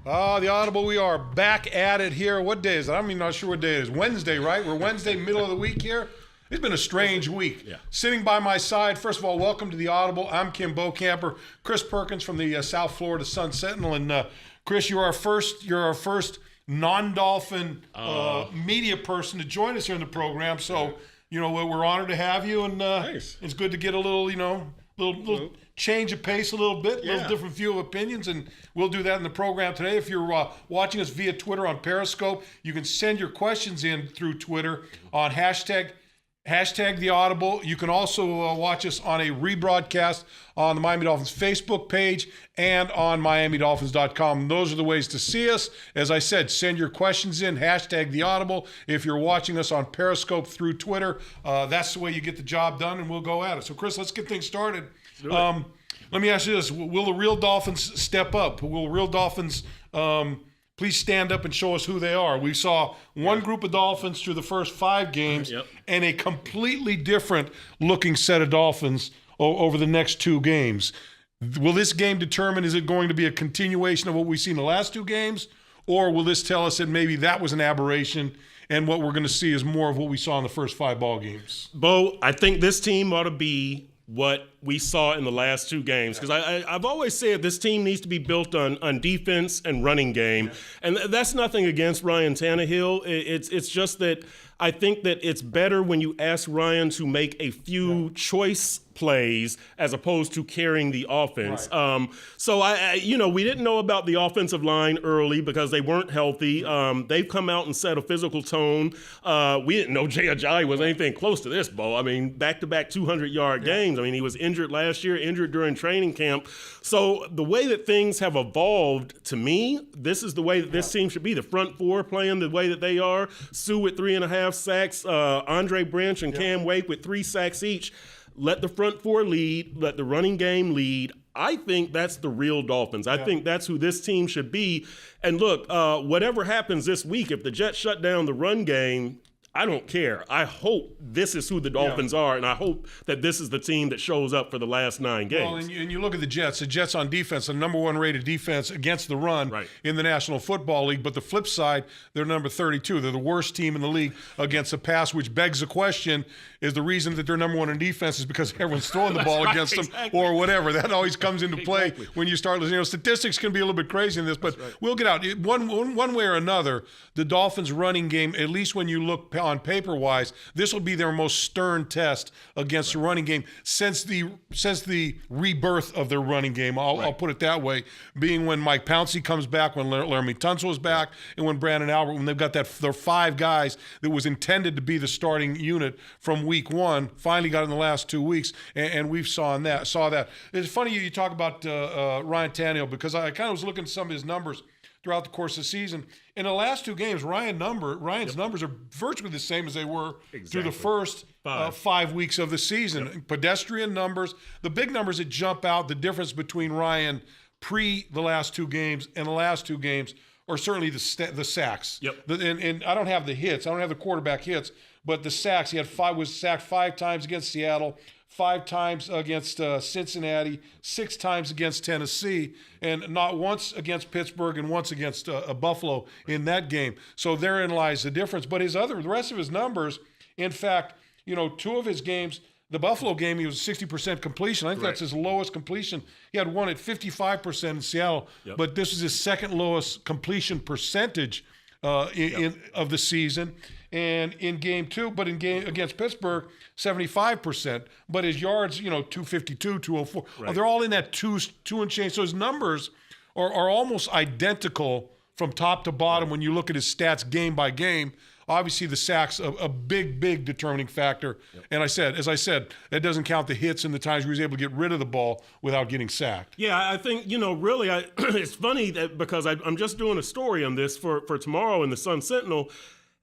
The Audible, we are back at it here. What day is it? I'm even not sure what day it is. Wednesday, right? We're Wednesday, middle of the week here. It's been a strange week. Yeah. Sitting by my side, first of all, welcome to the Audible. I'm Kim Bokamper. Chris Perkins from the South Florida Sun Sentinel. And Chris, you're our first non-Dolphin media person to join us here in the program. So, we're honored to have you. And Thanks. It's good to get a little, little change of pace a little bit, a little different view of opinions, and we'll do that in the program today. If you're watching us via Twitter on Periscope, you can send your questions in through Twitter on hashtag the Audible. You can also watch us on a rebroadcast on the Miami Dolphins Facebook page and on MiamiDolphins.com. Those are the ways to see us. As I said, send your questions in, hashtag the Audible. If you're watching us on Periscope through Twitter, that's the way you get the job done, and we'll go at it. So, Chris, let's get things started. Let me ask you this. Will the real Dolphins step up? Will the real Dolphins please stand up and show us who they are? We saw one group of Dolphins through the first 5 games and a completely different looking set of Dolphins over the next 2 games. Will this game determine, is it going to be a continuation of what we've seen the last 2 games, or will this tell us that maybe that was an aberration and what we're going to see is more of what we saw in the first 5 ball games? Bo, I think this team ought to be what we saw in the last 2 games, because I've always said this team needs to be built on defense and running game, and that's nothing against Ryan Tannehill. It's just that I think that it's better when you ask Ryan to make a few choice plays as opposed to carrying the offense. Right. So we didn't know about the offensive line early because they weren't healthy. They've come out and set a physical tone. We didn't know Jay Ajayi was anything close to this, Bo. I mean, back-to-back 200-yard games. I mean, he was injured last year, injured during training camp. So the way that things have evolved, to me, this is the way that this team should be. The front 4 playing the way that they are. Sue with 3.5 sacks, Andre Branch and Cam Wake with 3 sacks each. Let the front 4 lead. Let the running game lead. I think that's the real Dolphins. I think that's who this team should be. And look, whatever happens this week, if the Jets shut down the run game, I don't care. I hope this is who the Dolphins are, and I hope that this is the team that shows up for the last 9 games. Well, and you look at the Jets on defense, the number 1 rated defense against the run in the National Football League. But the flip side, they're number 32. They're the worst team in the league against the pass, which begs the question, is the reason that they're number 1 in defense is because everyone's throwing the ball against them or whatever. That always comes into play when you start listening. Statistics can be a little bit crazy in this, but we'll get out. One way or another, the Dolphins' running game, at least when you look on paper-wise, this will be their most stern test against the running game since the rebirth of their running game. I'll put it that way, being when Mike Pouncey comes back, when Laramie Tunsil's back, and when Brandon Albert, when they've got their 5 guys that was intended to be the starting unit from week 1, finally got in the last 2 weeks, and we've saw that. It's funny you talk about Ryan Tannehill, because I kind of was looking at some of his numbers throughout the course of the season. In the last 2 games, Ryan's numbers are virtually the same as they were through the first 5 weeks of the season. Pedestrian numbers, the big numbers that jump out, the difference between Ryan pre the last 2 games and the last 2 games are certainly the sacks. And I don't have the hits. I don't have the quarterback hits, but the sacks. Was sacked 5 times against Seattle, 5 times against Cincinnati, 6 times against Tennessee, and not once against Pittsburgh and once against Buffalo in that game. So therein lies the difference. But the rest of his numbers, in fact, 2 of his games, the Buffalo game, he was 60% completion. I think that's his lowest completion. He had one at 55% in Seattle, but this is his second lowest completion percentage of the season. And in game 2, but in game against Pittsburgh, 75%. But his yards, 252, 204. They're all in that 2 and change. So his numbers are almost identical from top to bottom when you look at his stats game by game. Obviously, the sacks a big determining factor. And as I said, that doesn't count the hits and the times where he was able to get rid of the ball without getting sacked. Yeah, I think, really, it's funny that because I'm just doing a story on this for tomorrow in the Sun Sentinel.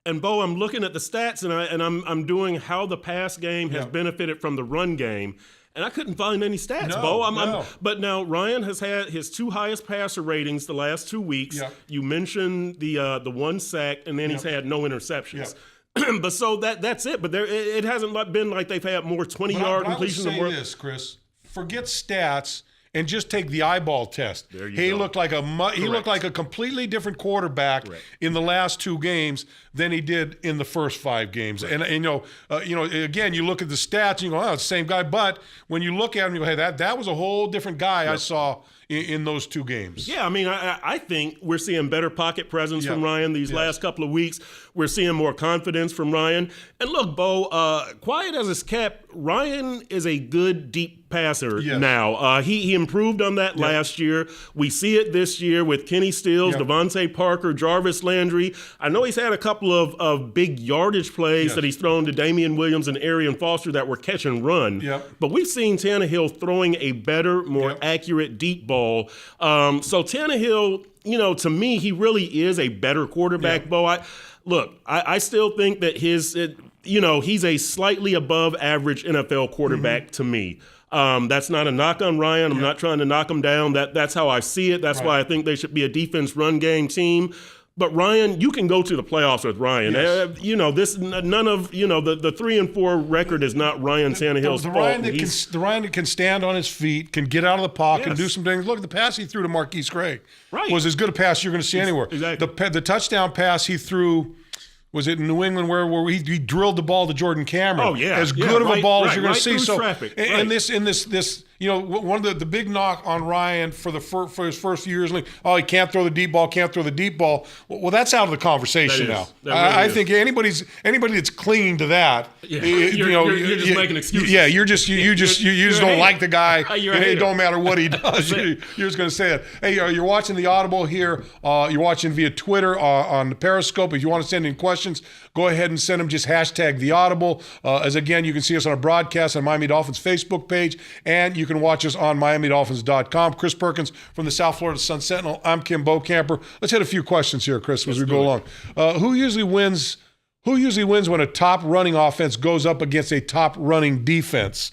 And Bo, I'm looking at the stats and I'm doing how the pass game has benefited from the run game. And I couldn't find any stats, Bo. But now Ryan has had his 2 highest passer ratings the last 2 weeks. You mentioned the 1 sack, and then he's had no interceptions. But so that's it. But it hasn't been like they've had more 20-yard completions. I would say this, Chris. Forget stats and just take the eyeball test. He looked like a completely different quarterback in the last 2 games than he did in the first 5 games. And again, you look at the stats and you go, oh, it's the same guy. But when you look at him, you go, hey, that was a whole different guy I saw in those 2 games. Yeah, I mean, I think we're seeing better pocket presence from Ryan these last couple of weeks. We're seeing more confidence from Ryan. And look, Bo, quiet as it's kept, Ryan is a good deep passer now. He improved on that last year. We see it this year with Kenny Stills, Devontae Parker, Jarvis Landry. I know he's had a couple of big yardage plays that he's thrown to Damian Williams and Arian Foster that were catch and run. But we've seen Tannehill throwing a better, more accurate deep ball. So Tannehill, to me, he really is a better quarterback, Bo. I still think that he's a slightly above average NFL quarterback to me. That's not a knock on Ryan. I'm not trying to knock him down. That's how I see it. That's why I think they should be a defense run game team. But Ryan, you can go to the playoffs with Ryan. The 3-4 record is not Ryan Tannehill's fault. The Ryan that can stand on his feet, can get out of the pocket, and do some things. Look, the pass he threw to Marquise Gray was as good a pass you're going to see anywhere. Exactly. The touchdown pass he threw. Was it in New England where he drilled the ball to Jordan Cameron? Oh yeah, as good of a ball as you're going to see. So, and this, one of the big knock on Ryan for his first few years, he can't throw the deep ball. Well, that's out of the conversation now. I think anybody that's clinging to that, you're just making excuses. Yeah, you just don't like the guy. It don't matter what he does. You're just going to say it. Hey, you're watching the Audible here. You're watching via Twitter on the Periscope. If you want to send in questions, go ahead and send them. Just hashtag the Audible. As again, you can see us on a broadcast on Miami Dolphins Facebook page, and you can watch us on MiamiDolphins.com. Chris Perkins from the South Florida Sun Sentinel. I'm Kim Bokamper. Let's hit a few questions here, Chris, as we go along. Who usually wins when a top running offense goes up against a top running defense?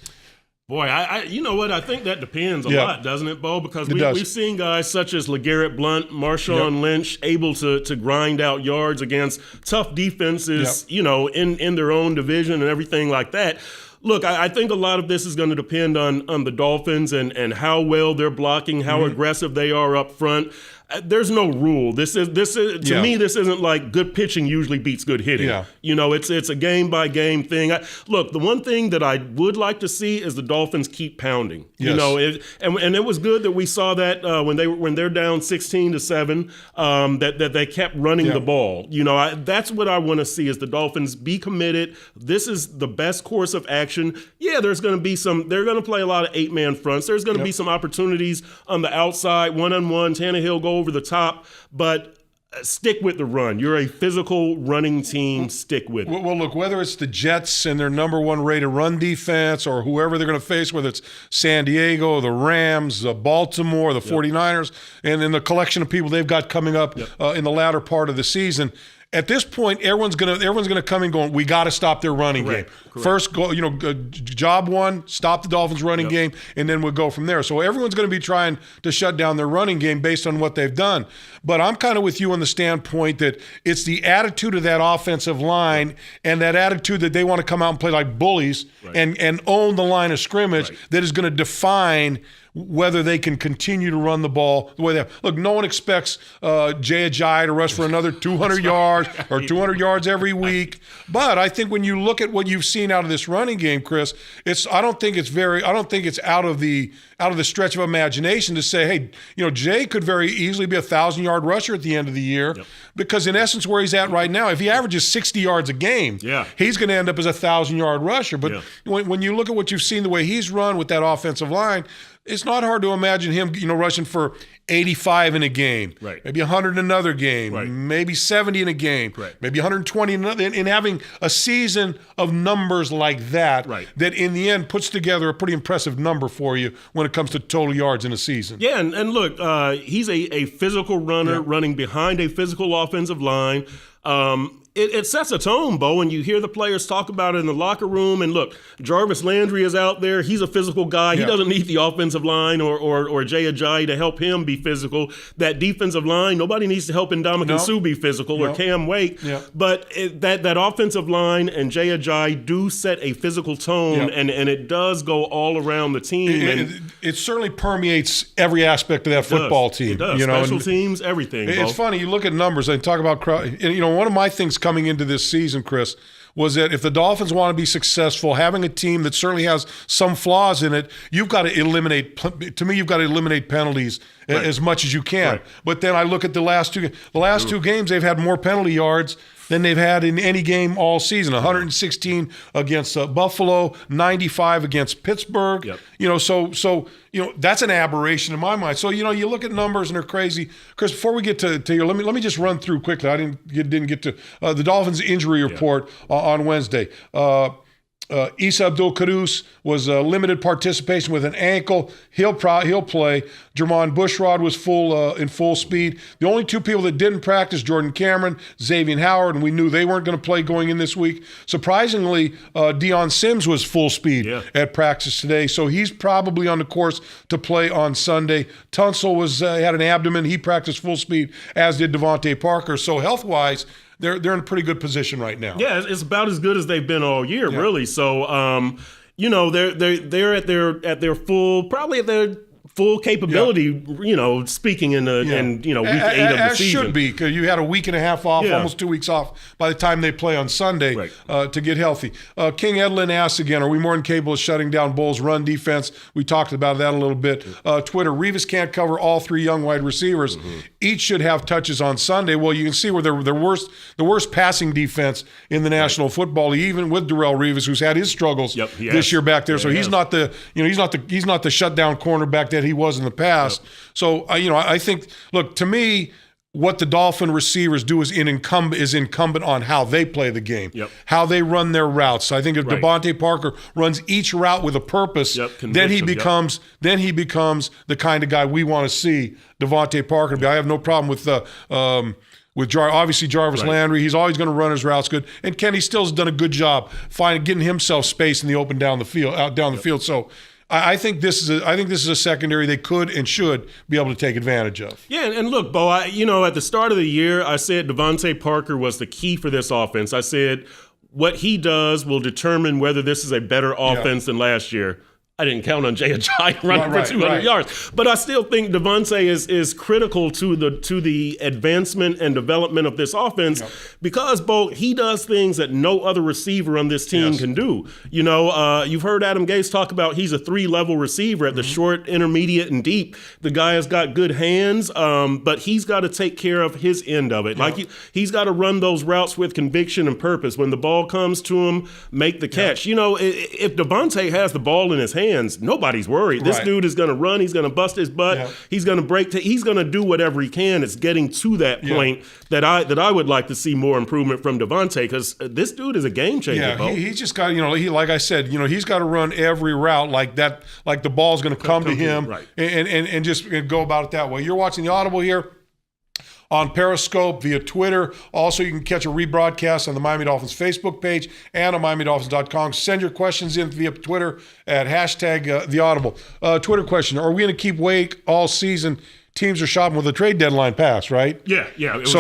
Boy, you know what? I think that depends a lot, doesn't it, Bo? Because we've seen guys such as LeGarrette Blount, Marshawn Lynch able to grind out yards against tough defenses, in their own division and everything like that. Look, I think a lot of this is going to depend on the Dolphins and how well they're blocking, how aggressive they are up front. There's no rule. This is to me, this isn't like good pitching usually beats good hitting. It's a game by game thing. Look, the one thing that I would like to see is the Dolphins keep pounding. And it was good that we saw that when they're down 16-7, that they kept running the ball. That's what I want to see is the Dolphins be committed. This is the best course of action. Yeah, there's going to be they're going to play a lot of 8-man fronts. There's going to be some opportunities on the outside, one-on-one. Tannehill go over the top, but stick with the run. You're a physical running team. Stick with it. Well, look, whether it's the Jets and their number 1 rated run defense or whoever they're going to face, whether it's San Diego, the Rams, Baltimore, the 49ers, and then the collection of people they've got coming up in the latter part of the season, at this point, everyone's gonna come in going, we got to stop their running game. Correct. First, job one, stop the Dolphins' running game, and then we'll go from there. So everyone's going to be trying to shut down their running game based on what they've done. But I'm kind of with you on the standpoint that it's the attitude of that offensive line and that attitude that they want to come out and play like bullies and own the line of scrimmage that is going to define whether they can continue to run the ball the way they have. Look, no one expects Jay Ajayi to rush for another 200 yards or 200 yards every week. But I think when you look at what you've seen out of this running game, Chris, I don't think it's out of the stretch of imagination to say, hey, Jay could very easily be a 1,000-yard rusher at the end of the year because in essence where he's at right now, if he averages 60 yards a game, he's going to end up as a 1,000-yard rusher. But when you look at what you've seen, the way he's run with that offensive line, it's not hard to imagine him, rushing for 85 in a game, maybe 100 in another game, maybe 70 in a game, maybe 120 in another, and having a season of numbers like that, that in the end puts together a pretty impressive number for you when it comes to total yards in a season. Yeah, and look, he's a physical runner running behind a physical offensive line. it sets a tone, Bo, and you hear the players talk about it in the locker room. And look, Jarvis Landry is out there. He's a physical guy. He doesn't need the offensive line or Jay Ajayi to help him be physical. That defensive line, nobody needs to help Ndamukong Suh be physical or Cam Wake. But that offensive line and Jay Ajayi do set a physical tone, and it does go all around the team. It certainly permeates every aspect of that football team. It does. Special teams, everything. It's funny. You look at numbers and talk about crowd. One of my things coming into this season, Chris, was that if the Dolphins want to be successful, having a team that certainly has some flaws in it, you've got to eliminate. To me, you've got to eliminate penalties as much as you can. But then I look at the last two games, they've had more penalty yards than they've had in any game all season. 116 against Buffalo, 95 against Pittsburgh. So that's an aberration in my mind. So you look at numbers and they're crazy. Chris, before we get to you, let me just run through quickly. I didn't get to the Dolphins injury report on Wednesday. Issa Abdul-Quddus was limited participation with an ankle. He'll play. Jermon Bushrod was in full speed. The only two people that didn't practice, Jordan Cameron, Xavier Howard, and we knew they weren't going to play going in this week. Surprisingly, Deion Sims was full speed at practice today, so he's probably on the course to play on Sunday. Tunsil had an abdomen. He practiced full speed, as did Devontae Parker. So health-wise, they're in a pretty good position right now. Yeah, it's about as good as they've been all year, really. So, they're at their full capability. Speaking in week 8 of the season, should be, because you had a week and a half off, almost 2 weeks off by the time they play on Sunday to get healthy. King Edlin asks again, are we more than capable of shutting down Bulls' run defense? We talked about that a little bit. Twitter, Revis can't cover all three young wide receivers. Each should have touches on Sunday. Well, you can see where the worst passing defense in the National Football League, even with Darrelle Revis, who's had his struggles this year back there. So he's not the shutdown cornerback that he was in the past. So I think, look, to me, what the Dolphin receivers do is incumbent on how they play the game, how they run their routes. I think if Devontae Parker runs each route with a purpose, then he becomes the kind of guy we want to see Devontae Parker be. I have no problem with obviously Jarvis Landry. He's always going to run his routes good, and Kenny Stills has done a good job getting himself space in the open down the field. So I think this is a secondary they could and should be able to take advantage of. Yeah, and look, Bo, at the start of the year, I said Devontae Parker was the key for this offense. I said what he does will determine whether this is a better offense than last year. I didn't count on Jay Ajayi running for 200 yards, but I still think Devontae is critical to the advancement and development of this offense because, Bo, he does things that no other receiver on this team can do. You've heard Adam Gase talk about he's a 3-level receiver at the short, intermediate, and deep. The guy has got good hands, but he's got to take care of his end of it. Like he's got to run those routes with conviction and purpose. When the ball comes to him, make the catch. If Devontae has the ball in his hands, nobody's worried. This dude is going to run. He's going to bust his butt. He's going to break. He's going to do whatever he can. It's getting to that point that I would like to see more improvement from Devontae, because this dude is a game changer. Yeah, he's just got like I said, he's got to run every route like that, like the ball's going to come to him, and just go about it that way. You're watching the Audible here on Periscope, via Twitter. Also, you can catch a rebroadcast on the Miami Dolphins Facebook page and on MiamiDolphins.com. Send your questions in via Twitter at #TheAudible. Twitter question, are we going to keep Wake all season? Teams are shopping with a trade deadline pass, right? Yeah, it was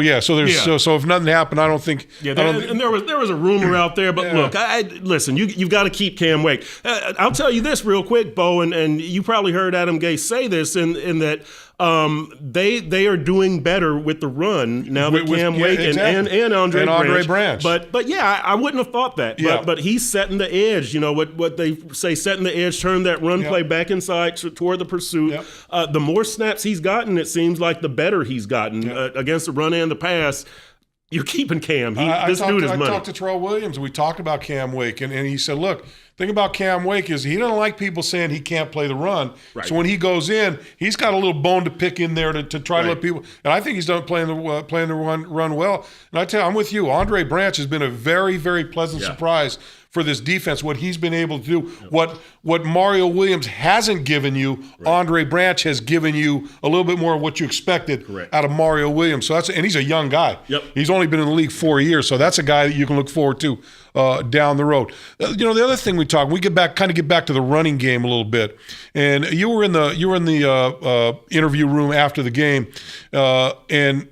yesterday. So if nothing happened, I don't think. Yeah, there was a rumor out there, but look, listen, you've got to keep Cam Wake. I'll tell you this real quick, Bo, and you probably heard Adam Gase say this in that. They are doing better with the run now that Cam Wake and Andre Branch. But I wouldn't have thought that. But he's setting the edge. What they say, setting the edge, turn that run play back inside toward the pursuit. The more snaps he's gotten, it seems like the better he's gotten against the run and the pass. You're keeping Cam. This dude is money. I talked to Terrell Williams, and we talked about Cam Wake, and he said, look, thing about Cam Wake is he doesn't like people saying he can't play the run. Right. So when he goes in, he's got a little bone to pick in there to try to let people. And I think he's done playing the run well. And I tell you, I'm with you. Andre Branch has been a very, very pleasant surprise for this defense, what he's been able to do, what Mario Williams hasn't given you, Andre Branch has given you a little bit more of what you expected out of Mario Williams. So and he's a young guy. He's only been in the league 4 years, so that's a guy that you can look forward to down the road. The other thing we get back to the running game a little bit, and you were in the interview room after the game, and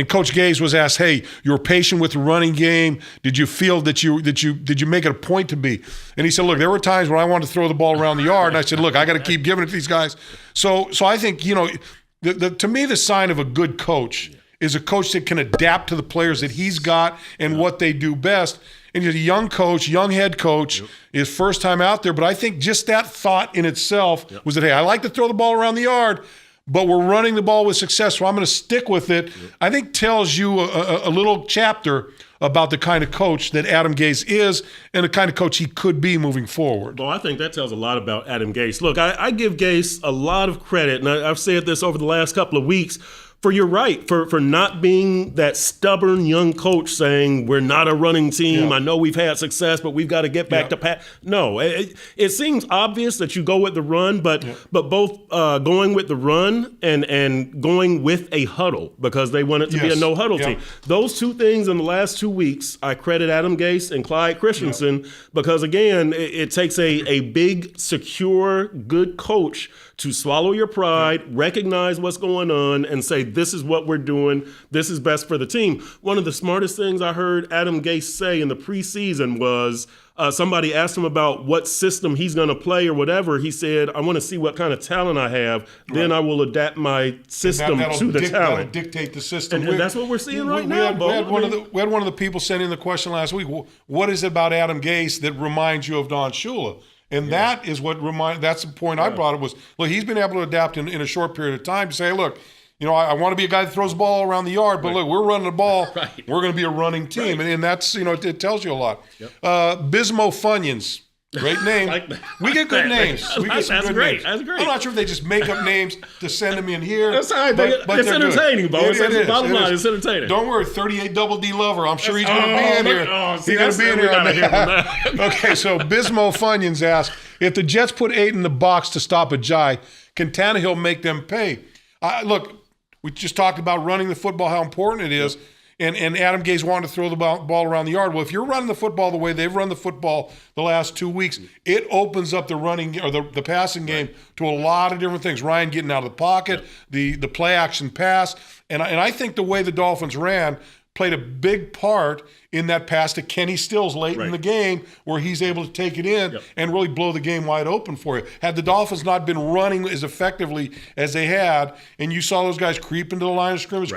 Coach Gaze was asked, "Hey, you were patient with the running game. Did you feel did you make it a point to be?" And he said, "Look, there were times when I wanted to throw the ball around the yard, and I said, look, I got to keep giving it to these guys." So I think to me, the sign of a good coach is a coach that can adapt to the players that he's got and what they do best. And he's a young coach, young head coach, his first time out there. But I think just that thought in itself was that, hey, I like to throw the ball around the yard, but we're running the ball with success, so I'm going to stick with it. I think tells you a little chapter about the kind of coach that Adam Gase is and the kind of coach he could be moving forward. Well, I think that tells a lot about Adam Gase. Look, I give Gase a lot of credit, and I've said this over the last couple of weeks, for you're right, for not being that stubborn young coach saying we're not a running team. I know we've had success, but we've got to get back to pass. No, it seems obvious that you go with the run, but both going with the run and going with a huddle because they want it to be a no huddle team. Those two things in the last 2 weeks, I credit Adam Gase and Clyde Christensen because, again, it takes a big, secure, good coach to swallow your pride, recognize what's going on, and say, this is what we're doing. This is best for the team. One of the smartest things I heard Adam Gase say in the preseason was somebody asked him about what system he's going to play or whatever. He said, I want to see what kind of talent I have. Then I will adapt my system to the talent. That'll dictate the system. And that's what we're seeing right now, Bo. We had one of the people send in the question last week, what is it about Adam Gase that reminds you of Don Shula? And that is that's the point I brought up was, look, he's been able to adapt in a short period of time to say, look, I want to be a guy that throws the ball around the yard, but look, we're running the ball. We're going to be a running team. And that's, it tells you a lot. Bismo Funyuns. Great name. We get good names. We get some good names. That's great. I'm not sure if they just make up names to send them in here. That's all right. But it's entertaining, Bo. Bottom line, it's entertaining. Don't worry, 38 Double D Lover. I'm sure he's going to be in here. He's going to be in here. Okay, so Bismo Funyuns asks, if the Jets put 8 in the box to stop a Jai, can Tannehill make them pay? Look, we just talked about running the football, how important it is. And Adam Gase wanted to throw the ball around the yard. Well, if you're running the football the way they've run the football the last 2 weeks, it opens up the running or the passing game to a lot of different things. Ryan getting out of the pocket, the play action pass, and I think the way the Dolphins ran played a big part in that pass to Kenny Stills late in the game where he's able to take it in and really blow the game wide open for you. Had the Dolphins not been running as effectively as they had, and you saw those guys creep into the line of scrimmage,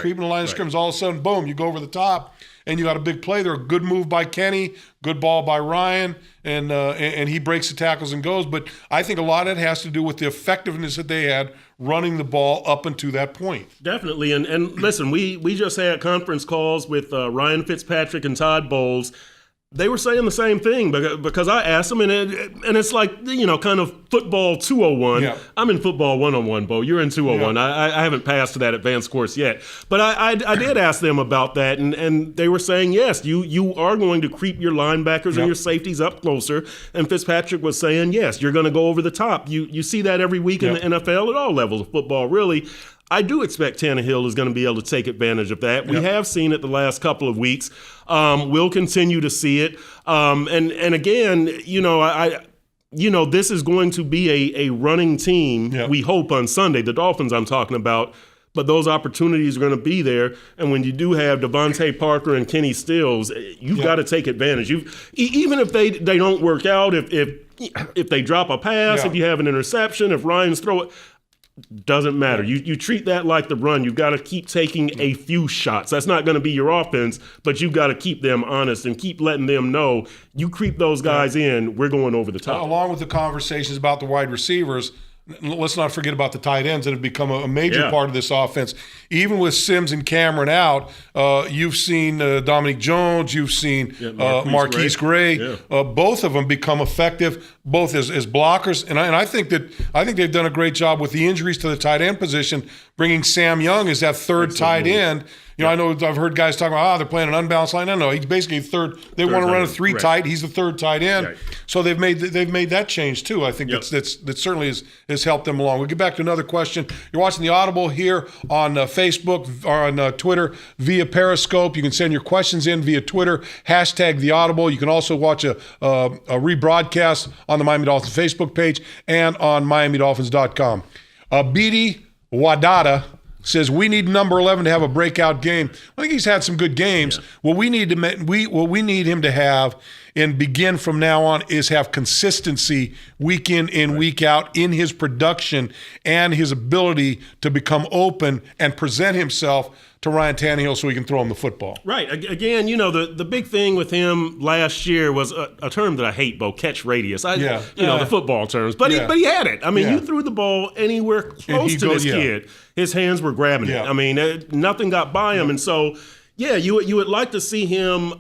all of a sudden, boom, you go over the top, and you got a big play there. A good move by Kenny, good ball by Ryan, and he breaks the tackles and goes. But I think a lot of it has to do with the effectiveness that they had running the ball up until that point. Definitely. And listen, we just had conference calls with Ryan Fitzpatrick and Todd Bowles. They were saying the same thing because I asked them, and it's like, kind of football 201. Yeah. I'm in football 101, Bo. You're in 201. Yeah. I haven't passed to that advanced course yet. But I did ask them about that, and they were saying, yes, you are going to creep your linebackers and your safeties up closer. And Fitzpatrick was saying, yes, you're going to go over the top. You see that every week in the NFL at all levels of football, really. I do expect Tannehill is going to be able to take advantage of that. We have seen it the last couple of weeks. We'll continue to see it. And again, this is going to be a running team, we hope, on Sunday. The Dolphins I'm talking about. But those opportunities are going to be there. And when you do have Devontae Parker and Kenny Stills, you've got to take advantage. Even if they don't work out, if they drop a pass, if you have an interception, if Ryan's throw it, doesn't matter. You treat that like the run. You've got to keep taking a few shots. That's not going to be your offense, but you've got to keep them honest and keep letting them know you creep those guys in, we're going over the top. Along with the conversations about the wide receivers, let's not forget about the tight ends that have become a major part of this offense. Even with Sims and Cameron out, you've seen Dominic Jones, you've seen Marquise Gray. Both of them become effective, both as blockers. And I think they've done a great job with the injuries to the tight end position, bringing Sam Young as that third tight end. You know, I know I've heard guys talking about, they're playing an unbalanced line. No, he's basically third. They want to run a 3 tight. He's the third tight end. Right. So they've made that change too. I think that certainly has helped them along. We'll get back to another question. You're watching the Audible here on Facebook or on Twitter via Periscope. You can send your questions in via Twitter, #TheAudible. You can also watch a rebroadcast on the Miami Dolphins Facebook page and on MiamiDolphins.com. Beatty Wadada says we need number 11 to have a breakout game. I think he's had some good games. Yeah. What we need him to have and begin from now on is have consistency week in and week out in his production and his ability to become open and present himself to Ryan Tannehill so he can throw him the football. Right. Again, the big thing with him last year was a term that I hate, Bo, catch radius. The football terms. But he had it. I mean, you threw the ball anywhere close to this kid. His hands were grabbing it. I mean, nothing got by him. And so, you would like to see him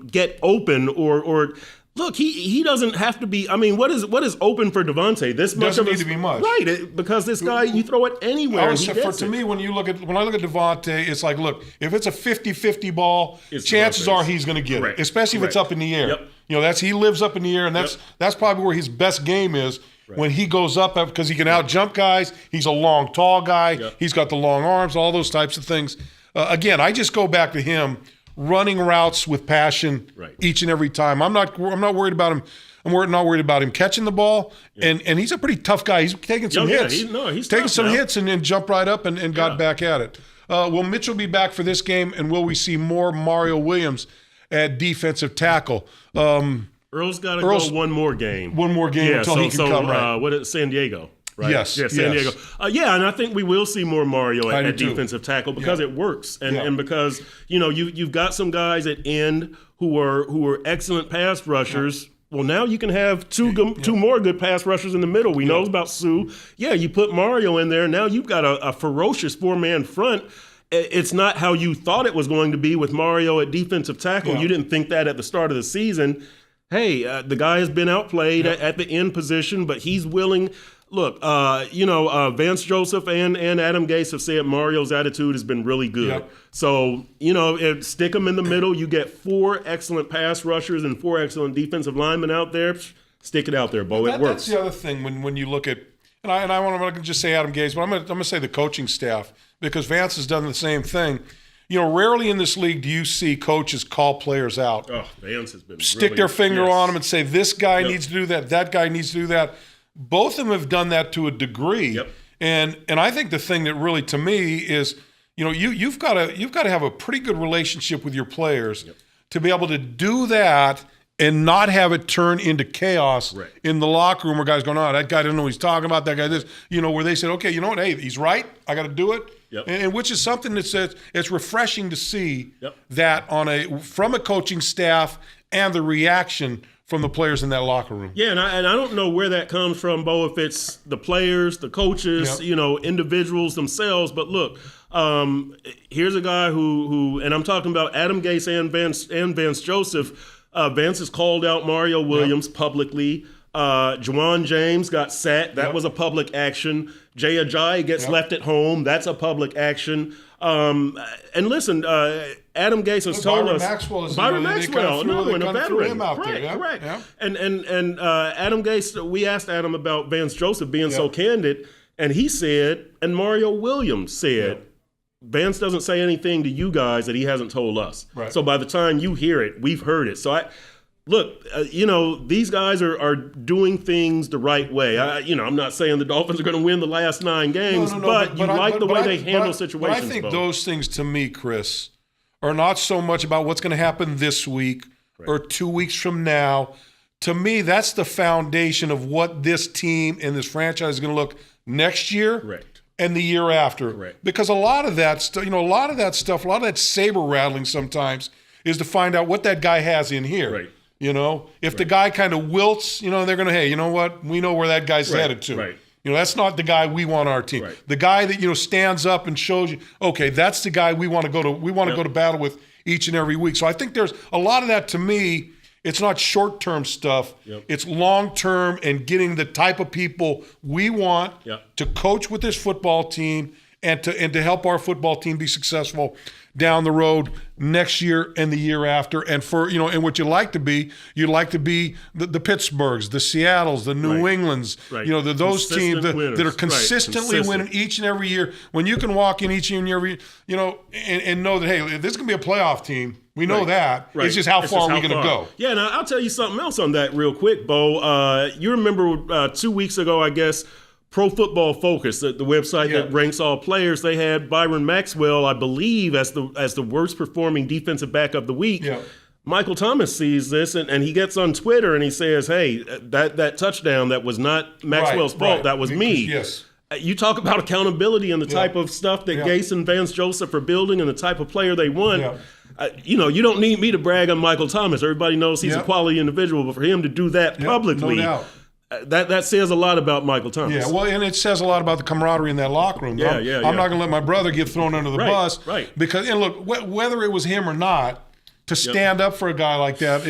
get open or look, he doesn't have to be. I mean, what is open for Devontae? This much doesn't need to be much, right? Because this guy, you throw it anywhere. To me, when I look at Devontae, it's like, look, if it's a 50-50 ball, chances are he's going to get it, especially if it's up in the air. Yep. He lives up in the air, and that's probably where his best game is. Right. When he goes up because he can out jump guys. He's a long, tall guy. Yep. He's got the long arms, all those types of things. Again, I just go back to him running routes with passion each and every time. I'm not worried about him. I'm not worried about him catching the ball, and he's a pretty tough guy. He's taking some hits. He's taking some hits and then jumped right up and got back at it. Will Mitchell be back for this game, and will we see more Mario Williams at defensive tackle? Earl's got to go one more game. One more game until he can come right. What is San Diego? Right? Yes. San Diego. And I think we will see more Mario at defensive tackle because it works, and because you've got some guys at end who are excellent pass rushers. Yeah. Well, now you can have two more good pass rushers in the middle. We know about Sue. Yeah, you put Mario in there. Now you've got a ferocious 4-man front. It's not how you thought it was going to be with Mario at defensive tackle. Yeah. You didn't think that at the start of the season. Hey, the guy has been outplayed at the end position, but he's willing. Look, Vance Joseph and Adam Gase have said Mario's attitude has been really good. Yep. So, stick him in the middle. You get 4 excellent pass rushers and 4 excellent defensive linemen out there. Stick it out there, Bo. It works. That's the other thing when you look at, and I want to just say Adam Gase, but I'm going to say the coaching staff, because Vance has done the same thing. Rarely in this league do you see coaches call players out. Oh, Vance has been stick their finger on them and say, this guy needs to do that guy needs to do that. Both of them have done that to a degree. Yep. And I think the thing that really, to me, is, you've got to have a pretty good relationship with your players to be able to do that and not have it turn into chaos in the locker room where guys going, that guy doesn't know what he's talking about, that guy this, where they said, okay, you know what, hey, he's right, I got to do it. Yep. And which is something that says it's refreshing to see that from a coaching staff and the reaction from the players in that locker room. Yeah, and I don't know where that comes from, Bo, if it's the players, the coaches, individuals themselves. But look, here's a guy who, and I'm talking about Adam Gase and Vance Joseph. Vance has called out Mario Williams publicly. Juwan James got sacked. That was a public action. Jay Ajayi gets left at home. That's a public action. And listen, Adam Gase has told us. Byron Maxwell, another one, a veteran. Correct. Yeah. And Adam Gase, we asked Adam about Vance Joseph being so candid, and he said, and Mario Williams said, Vance doesn't say anything to you guys that he hasn't told us. Right. So by the time you hear it, we've heard it. So look, these guys are doing things the right way. I'm not saying the Dolphins are going to win the last 9 games, but you like the way they handle situations. But I think those things, to me, Chris, are not so much about what's going to happen this week or 2 weeks from now. To me, that's the foundation of what this team and this franchise is going to look next year and the year after. Because a lot of that stuff, a lot of that saber rattling sometimes is to find out what that guy has in here. If the guy kind of wilts, they're going to, hey, you know what? We know where that guy's headed to. That's not the guy we want on our team. The guy that, stands up and shows you, okay, that's the guy we want to go to. We want to go to battle with each and every week. So I think there's a lot of that. To me, it's not short-term stuff. It's long-term and getting the type of people we want to coach with this football team and to help our football team be successful down the road next year and the year after. And for and what you'd like to be the Pittsburghs, the Seattles, the New Englands, those teams that are consistently winning each and every year. When you can walk in each and every and know that, hey, this is gonna be a playoff team. We know that. Right. It's just how far are we going to go? Yeah, now I'll tell you something else on that real quick, Bo. You remember 2 weeks ago, I guess, Pro Football Focus, the website that ranks all players, they had Byron Maxwell, I believe, as the worst performing defensive back of the week. Yeah. Michael Thomas sees this, and he gets on Twitter and he says, hey, that touchdown, that was not Maxwell's fault. That was me. Yes. You talk about accountability and the type of stuff that Gase and Vance Joseph are building and the type of player they want. Yeah. You don't need me to brag on Michael Thomas. Everybody knows he's a quality individual, but for him to do that publicly, no doubt. That says a lot about Michael Thomas. Yeah, well, and it says a lot about the camaraderie in that locker room. I'm not going to let my brother get thrown under the bus. Right. Because, and look, whether it was him or not, to stand up for a guy like that,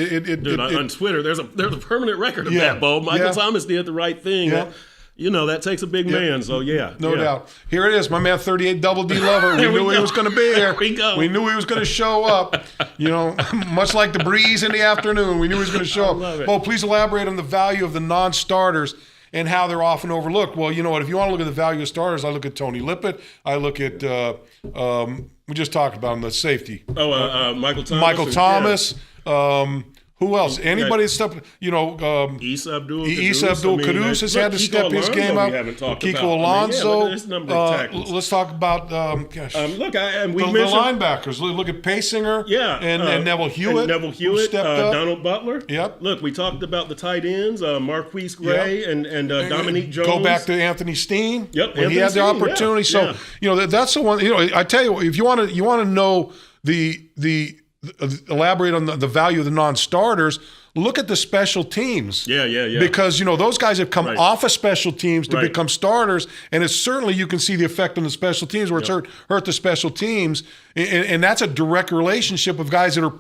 on Twitter, there's a permanent record of that, Bo. Michael Thomas did the right thing. Yeah. That takes a big man. So, no doubt. Here it is, my man, 38 Double D Lover. We knew he was going to be here. Here we go. We knew he was going to show up. Much like the breeze in the afternoon, we knew he was going to show up. Well, please elaborate on the value of the non-starters and how they're often overlooked. Well, you know what? If you want to look at the value of starters, I look at Tony Lippett. I look at we just talked about him, the safety. Michael Thomas. Michael Thomas. Who else? Anybody that's stepped, Isa Abdul Kudus has had to step his game up. Kiko Alonso. Let's talk about, we mentioned the linebackers. Look at Paysinger and Neville Hewitt. Stepped up. Donald Butler. Yep. Look, we talked about the tight ends, Marquise Gray and Dominique Jones. Go back to Anthony Steen. Yep. When he had the opportunity. So, that's the one, I tell you, if you want to know the elaborate on the value of the non-starters, look at the special teams. Yeah. Because, those guys have come off of special teams to become starters, and it's certainly you can see the effect on the special teams where it's hurt the special teams, and that's a direct relationship of guys that are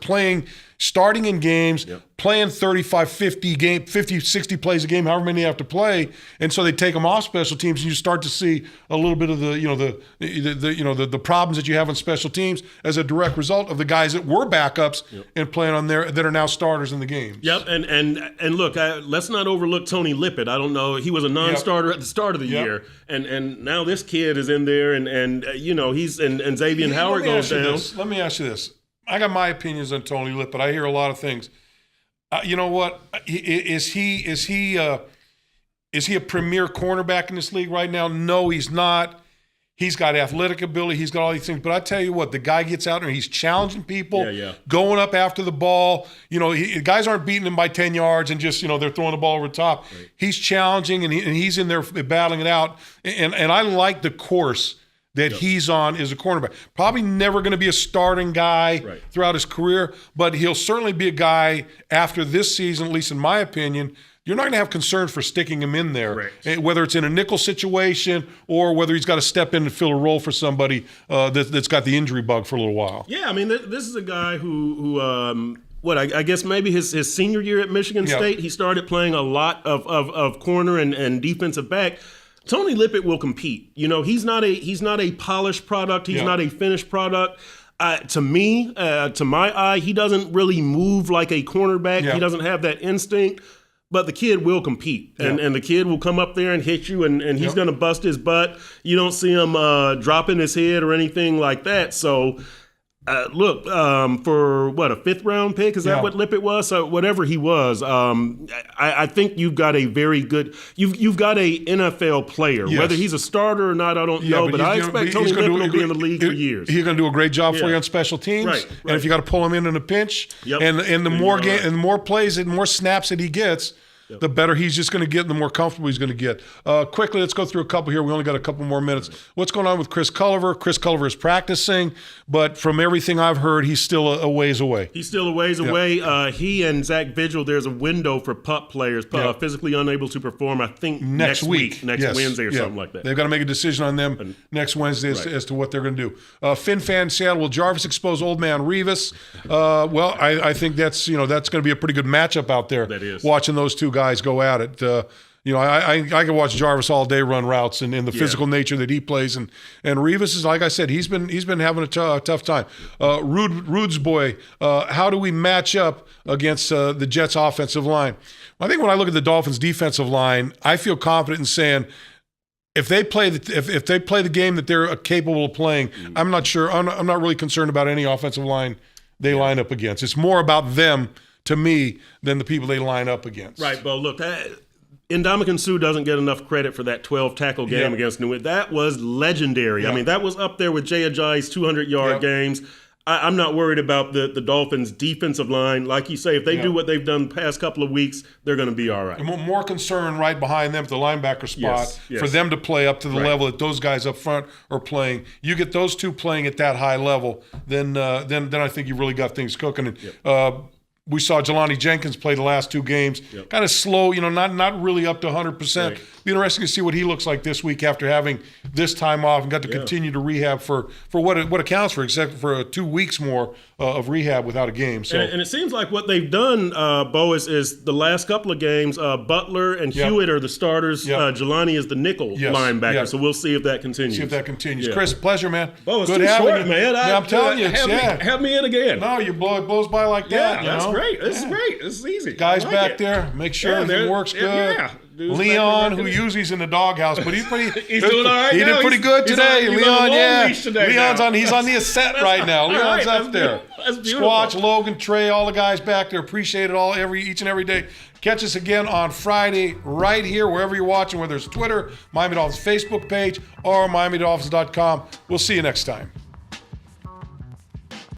starting in games, playing 35, 50, 60 plays a game, however many you have to play, and so they take them off special teams, and you start to see a little bit of the problems that you have on special teams as a direct result of the guys that were backups and playing on there that are now starters in the game. Yep, and look, let's not overlook Tony Lippett. I don't know, he was a non-starter at the start of the year, and now this kid is in there, and he's and Xavier Howard goes down. Let me ask you this. I got my opinions on Tony Lippett. I hear a lot of things. You know what? Is he a premier cornerback in this league right now? No, he's not. He's got athletic ability. He's got all these things. But I tell you what, the guy gets out there, he's challenging people, going up after the ball. Guys aren't beating him by 10 yards and just, they're throwing the ball over the top. Right. He's challenging, and he's in there battling it out. And I like the course that he's on as a cornerback. Probably never going to be a starting guy throughout his career, but he'll certainly be a guy after this season, at least in my opinion. You're not going to have concerns for sticking him in there, whether it's in a nickel situation or whether he's got to step in and fill a role for somebody that's got the injury bug for a little while. Yeah, I mean, this is a guy who I guess maybe his senior year at Michigan State, he started playing a lot of corner and defensive back. Tony Lippett will compete. He's not a polished product. He's not a finished product. To me, to my eye, he doesn't really move like a cornerback. He doesn't have that instinct. But the kid will compete, and the kid will come up there and hit you, and he's going to bust his butt. You don't see him dropping his head or anything like that. So, look, for a fifth-round pick? Is that what Lippett was? So whatever he was, I think you've got a very good – you've got a NFL player. Yes. Whether he's a starter or not, I don't know, but I expect Tony Lippett will be in the league for years. He's going to do a great job for you on special teams. Right. And if you got to pull him in a pinch, and the more plays and more snaps that he gets – the better he's just going to get and the more comfortable he's going to get. Quickly, let's go through a couple here. We only got a couple more minutes. What's going on with Chris Culliver? Chris Culliver is practicing, but from everything I've heard, he's still a ways away. He's still a ways away. He and Zach Vigil, there's a window for PUP players, physically unable to perform, I think, next week. Wednesday or something like that. They've got to make a decision on them next Wednesday as to what they're going to do. FinFan Seattle, will Jarvis expose old man Revis? I think that's going to be a pretty good matchup out there. That is. Watching those two guys go at it. I can watch Jarvis all day run routes and the physical nature that he plays, and Revis is, like I said, he's been having a tough time. Rude's boy, how do we match up against the Jets' offensive line? I think when I look at the Dolphins' defensive line, I feel confident in saying if they play the game that they're capable of playing, I'm not sure. I'm not really concerned about any offensive line they line up against. It's more about them to me than the people they line up against. Right, Bo. Look, Ndamukong Suh doesn't get enough credit for that 12-tackle game against New England. That was legendary. Yeah. I mean, that was up there with Jay Ajayi's 200-yard games. I'm not worried about the Dolphins' defensive line. Like you say, if they do what they've done the past couple of weeks, they're going to be all right. More concern right behind them at the linebacker spot for them to play up to the level that those guys up front are playing. You get those two playing at that high level, then I think you've really got things cooking. We saw Jelani Jenkins play the last two games, kind of slow, not really up to 100%. Right. Be interesting to see what he looks like this week after having this time off and got to continue to rehab for what accounts for, except for 2 weeks more of rehab without a game. So, and it seems like what they've done, Bo, is the last couple of games, Butler and Hewitt are the starters. Jelani is the nickel linebacker. So we'll see if that continues. Chris, pleasure, man. Bo, it's good too having short, you. man. I'm telling you, have me in again. No, it blows by like that. That's great. This is great. This is easy. Guys back there, make sure everything works good. Leon, who usually is in the doghouse, but he's pretty. He's doing all right. He did pretty good today. He's Leon, on the leash today. He's on the ascent right now. Leon's up there. That's beautiful. Squatch, Logan, Trey, all the guys back there. Appreciate it all each and every day. Catch us again on Friday right here, wherever you're watching, whether it's Twitter, Miami Dolphins Facebook page, or MiamiDolphins.com. We'll see you next time.